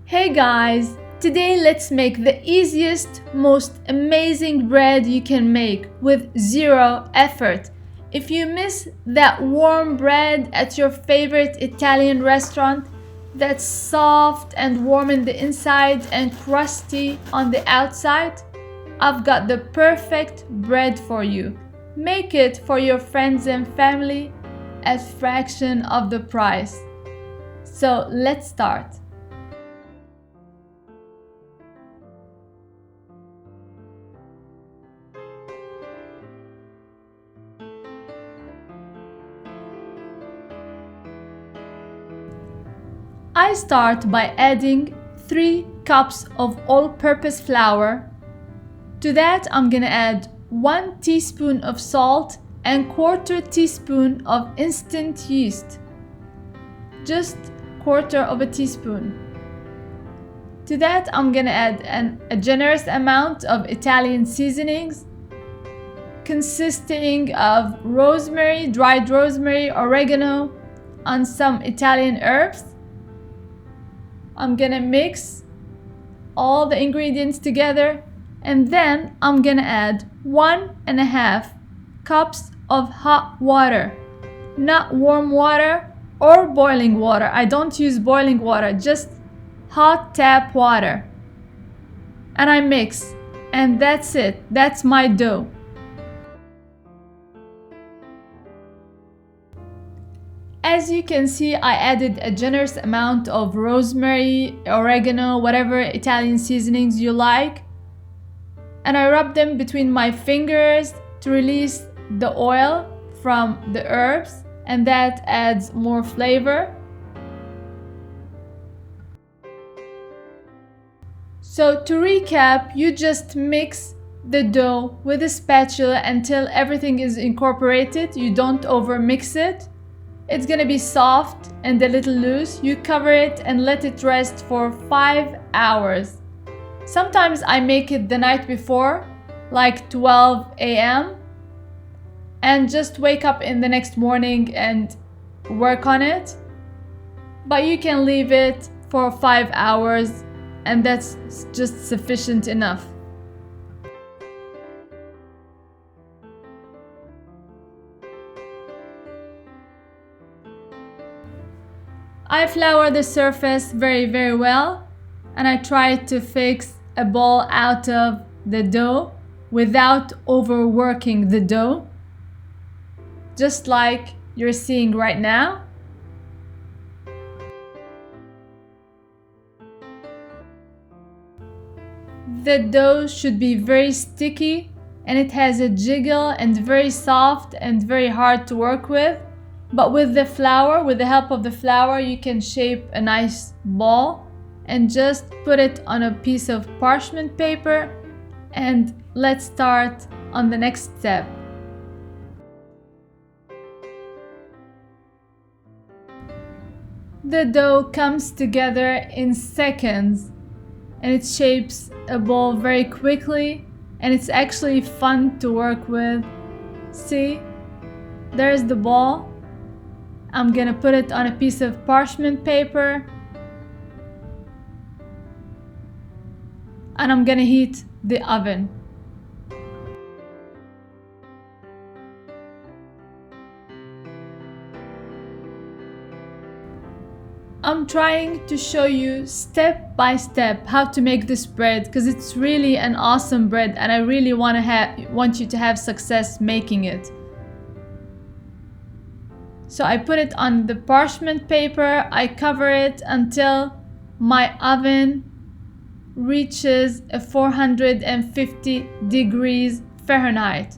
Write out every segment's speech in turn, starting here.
Hey guys! Today let's make the easiest, most amazing bread you can make with zero effort. If you miss that warm bread at your favorite Italian restaurant that's soft and warm in the inside and crusty on the outside, I've got the perfect bread for you. Make it for your friends and family at fraction of the price. So let's start. I start by adding 3 cups of all-purpose flour. To that I'm gonna add 1 teaspoon of salt and 1/4 teaspoon of instant yeast. Just 1/4 teaspoon. To that I'm gonna add a generous amount of Italian seasonings consisting of rosemary, dried rosemary, oregano, and some Italian herbs. I'm gonna mix all the ingredients together and then I'm gonna add 1.5 cups of hot water, not warm water or boiling water. I don't use boiling water, just hot tap water. And I mix, and that's it. That's my dough. As you can see, I added a generous amount of rosemary, oregano, whatever Italian seasonings you like. And I rub them between my fingers to release the oil from the herbs, and that adds more flavor. So to recap, you just mix the dough with a spatula until everything is incorporated. You don't overmix it. It's gonna be soft and a little loose. You cover it and let it rest for 5 hours. Sometimes I make it the night before, like 12 a.m. and just wake up in the next morning and work on it. But you can leave it for 5 hours and that's just sufficient enough. I flour the surface very well, and I try to fix a ball out of the dough without overworking the dough, just like you're seeing right now. The dough should be very sticky and it has a jiggle and very soft and very hard to work with. But with the flour, with the help of the flour, you can shape a nice ball and just put it on a piece of parchment paper. And let's start on the next step. The dough comes together in seconds and it shapes a ball very quickly, and it's actually fun to work with. See, there's the ball. I'm gonna put it on a piece of parchment paper and I'm gonna heat the oven. I'm trying to show you step by step how to make this bread because it's really an awesome bread and I really want you to have success making it. So I put it on the parchment paper, I cover it until my oven reaches a 450 degrees Fahrenheit.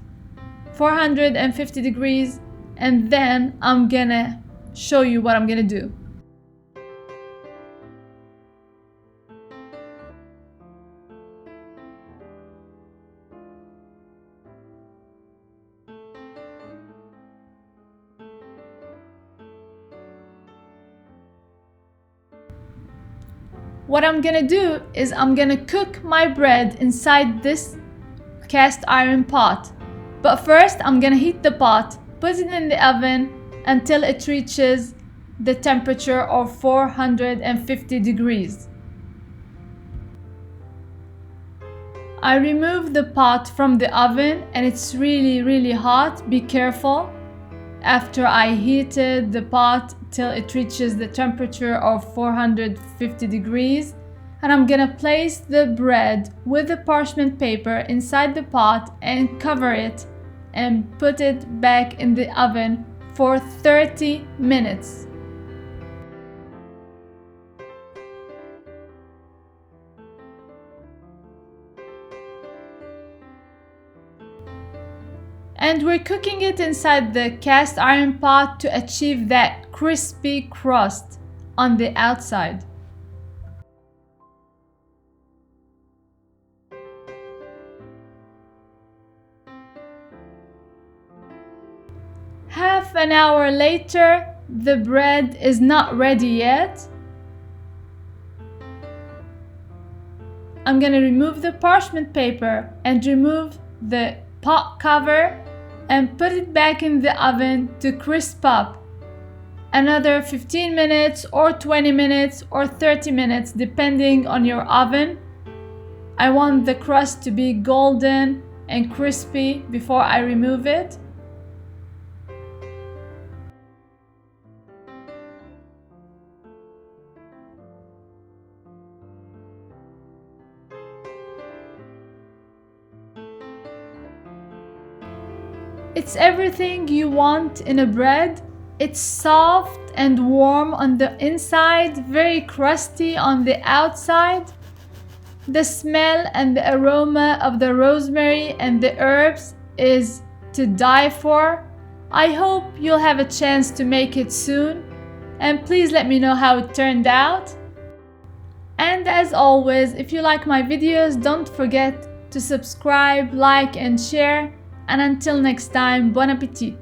450 degrees, and then I'm gonna show you what I'm gonna do. What I'm gonna do is I'm gonna cook my bread inside this cast iron pot. But first I'm gonna heat the pot, put it in the oven until it reaches the temperature of 450 degrees. I removed the pot from the oven and it's really hot. Be careful. After I heated the pot till it reaches the temperature of 450 degrees, and I'm gonna place the bread with the parchment paper inside the pot and cover it and put it back in the oven for 30 minutes. And we're cooking it inside the cast iron pot to achieve that crispy crust on the outside. Half an hour later, the bread is not ready yet. I'm gonna remove the parchment paper and remove the pot cover and put it back in the oven to crisp up. Another 15 minutes or 20 minutes or 30 minutes depending on your oven. I want the crust to be golden and crispy before I remove it. It's everything you want in a bread. It's soft and warm on the inside, very crusty on the outside. The smell and the aroma of the rosemary and the herbs is to die for. I hope you'll have a chance to make it soon, and please let me know how it turned out. And as always, if you like my videos, don't forget to subscribe, like and share. And until next time, bon appétit!